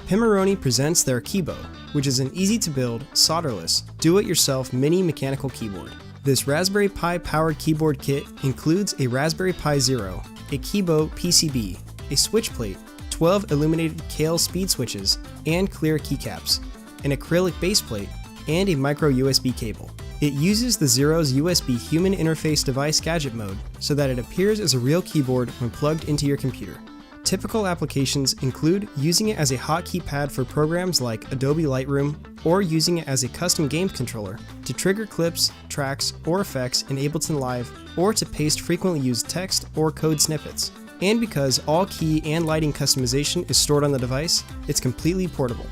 Pimoroni presents their Keybow, which is an easy-to-build, solderless, do-it-yourself mini mechanical keyboard. This Raspberry Pi powered keyboard kit includes a Raspberry Pi Zero, a Keybow PCB, a switch plate, 12 illuminated Kailh speed switches and clear keycaps, an acrylic base plate, and a micro USB cable. It uses the Zero's USB human interface device gadget mode so that it appears as a real keyboard when plugged into your computer. Typical applications include using it as a hotkey pad for programs like Adobe Lightroom, or using it as a custom game controller to trigger clips, tracks, or effects in Ableton Live, or to paste frequently used text or code snippets. And because all key and lighting customization is stored on the device, it's completely portable.